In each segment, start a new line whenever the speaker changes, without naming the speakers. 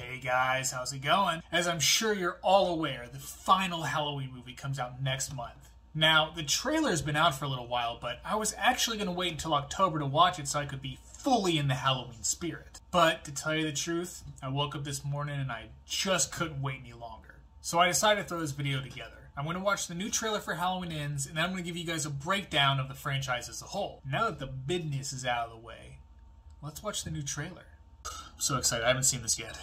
Hey guys, how's it going? As I'm sure you're all aware, the final Halloween movie comes out next month. Now, the trailer's been out for a little while, but I was actually going to wait until October to watch it so I could be fully in the Halloween spirit. But, to tell you the truth, I woke up this morning and I just couldn't wait any longer. So I decided to throw this video together. I'm going to watch the new trailer for Halloween Ends, and then I'm going to give you guys a breakdown of the franchise as a whole. Now that the business is out of the way, let's watch the new trailer. I'm so excited, I haven't seen this yet.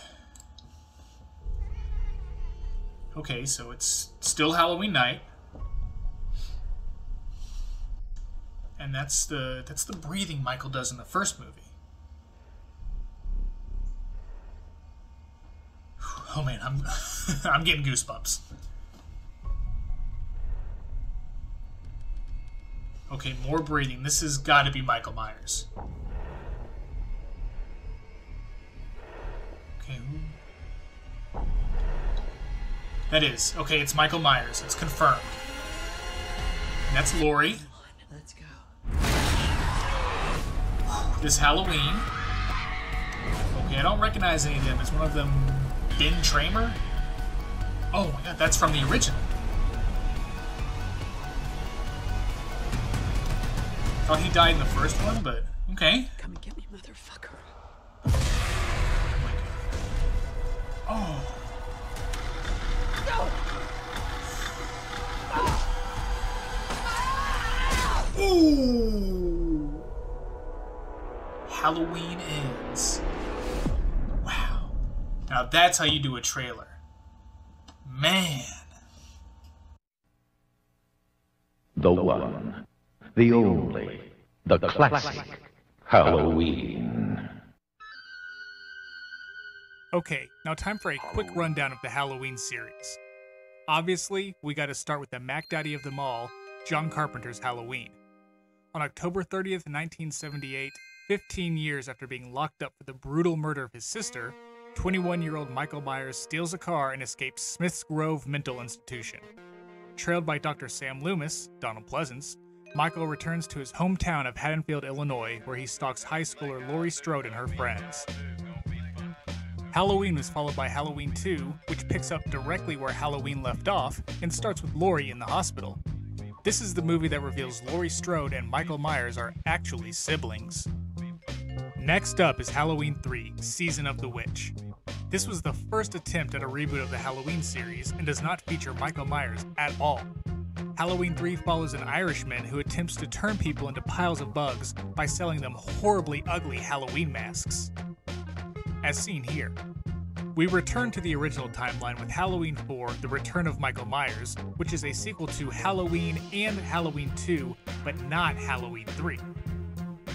Okay, so it's still Halloween night. And that's the breathing Michael does in the first movie. Oh man, I'm getting goosebumps. Okay, more breathing. This has got to be Michael Myers. Okay, who? That is. Okay, it's Michael Myers. It's confirmed. And that's Laurie.
Let's go.
This Halloween. Okay, I don't recognize any of them. Is one of them Ben Tramer? Oh my god, that's from the original. Thought he died in the first one, but okay.
Come and get me, motherfucker.
Oh. Ooh. Halloween Ends. Wow. Now that's how you do a trailer. Man.
The one, the only, the classic Halloween.
Okay, now time for a quick rundown of the Halloween series. Obviously, we gotta start with the Mac Daddy of them all, John Carpenter's Halloween. On October 30th, 1978, 15 years after being locked up for the brutal murder of his sister, 21-year-old Michael Myers steals a car and escapes Smith's Grove Mental Institution. Trailed by Dr. Sam Loomis, Donald Pleasance, Michael returns to his hometown of Haddonfield, Illinois, where he stalks high schooler Laurie Strode and her friends. Halloween was followed by Halloween 2, which picks up directly where Halloween left off and starts with Laurie in the hospital. This is the movie that reveals Laurie Strode and Michael Myers are actually siblings. Next up is Halloween 3, Season of the Witch. This was the first attempt at a reboot of the Halloween series and does not feature Michael Myers at all. Halloween 3 follows an Irishman who attempts to turn people into piles of bugs by selling them horribly ugly Halloween masks. As seen here. We return to the original timeline with Halloween 4, The Return of Michael Myers, which is a sequel to Halloween and Halloween 2, but not Halloween 3.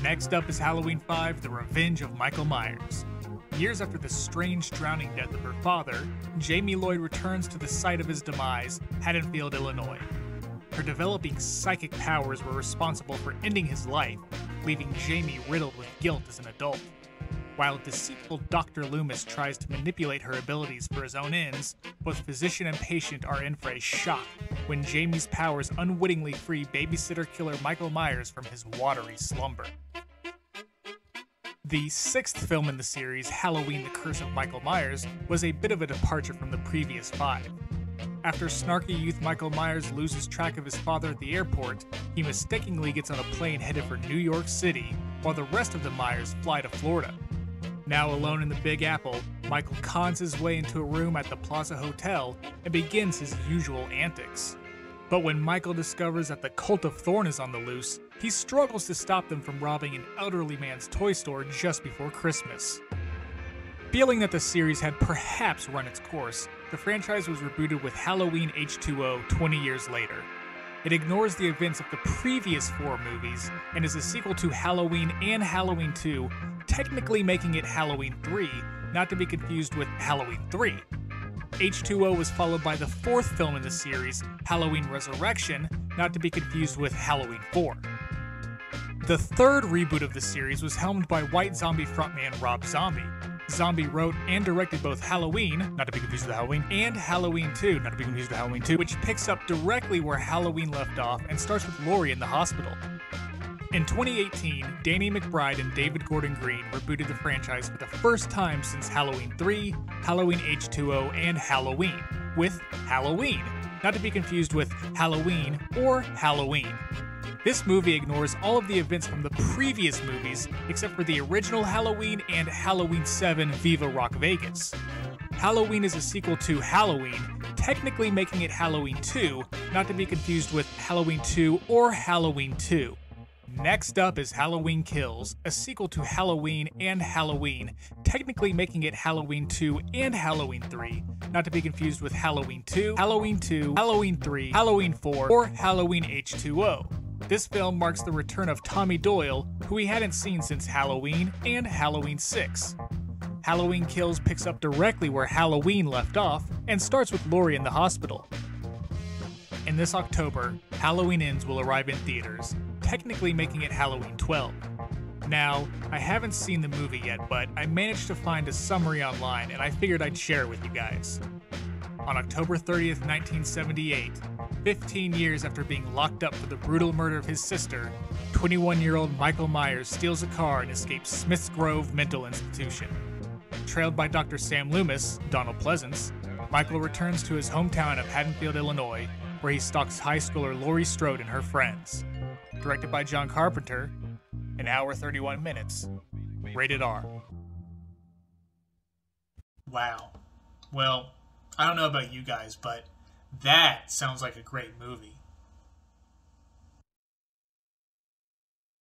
Next up is Halloween 5, The Revenge of Michael Myers. Years after the strange drowning death of her father, Jamie Lloyd returns to the site of his demise, Haddonfield, Illinois. Her developing psychic powers were responsible for ending his life, leaving Jamie riddled with guilt as an adult. While deceitful Dr. Loomis tries to manipulate her abilities for his own ends, both physician and patient are in for a shock when Jamie's powers unwittingly free babysitter killer Michael Myers from his watery slumber. The sixth film in the series, Halloween: The Curse of Michael Myers, was a bit of a departure from the previous 5. After snarky youth Michael Myers loses track of his father at the airport, he mistakenly gets on a plane headed for New York City, while the rest of the Myers fly to Florida. Now alone in the Big Apple, Michael cons his way into a room at the Plaza Hotel and begins his usual antics. But when Michael discovers that the Cult of Thorn is on the loose, he struggles to stop them from robbing an elderly man's toy store just before Christmas. Feeling that the series had perhaps run its course, the franchise was rebooted with Halloween H2O 20 years later. It ignores the events of the previous 4 movies and is a sequel to Halloween and Halloween 2, technically making it Halloween 3, not to be confused with Halloween 3. H2O was followed by the 4th film in the series, Halloween Resurrection, not to be confused with Halloween 4. The 3rd reboot of the series was helmed by White Zombie frontman Rob Zombie. Zombie wrote and directed both Halloween, not to be confused with Halloween, and Halloween 2, not to be confused with Halloween 2, which picks up directly where Halloween left off and starts with Laurie in the hospital. In 2018, Danny McBride and David Gordon Green rebooted the franchise for the first time since Halloween 3, Halloween H2O, and Halloween, with Halloween, not to be confused with Halloween or Halloween. This movie ignores all of the events from the previous movies, except for the original Halloween and Halloween 7 Viva Rock Vegas. Halloween is a sequel to Halloween, technically making it Halloween 2, not to be confused with Halloween 2 or Halloween 2. Next up is Halloween Kills, a sequel to Halloween and Halloween, technically making it Halloween 2 and Halloween 3, not to be confused with Halloween 2, Halloween 2, Halloween 3, Halloween 4, or Halloween H2O. This film marks the return of Tommy Doyle, who we hadn't seen since Halloween and Halloween 6. Halloween Kills picks up directly where Halloween left off and starts with Laurie in the hospital. In this October, Halloween Ends will arrive in theaters, technically making it Halloween 12. Now, I haven't seen the movie yet, but I managed to find a summary online and I figured I'd share it with you guys. On October 30th, 1978, 15 years after being locked up for the brutal murder of his sister, 21-year-old Michael Myers steals a car and escapes Smith's Grove Mental Institution. Trailed by Dr. Sam Loomis, Donald Pleasance, Michael returns to his hometown of Haddonfield, Illinois, where he stalks high schooler Laurie Strode and her friends. Directed by John Carpenter, an hour 31 minutes, rated R. Wow. Well, I don't know about you guys, but that sounds like a great movie.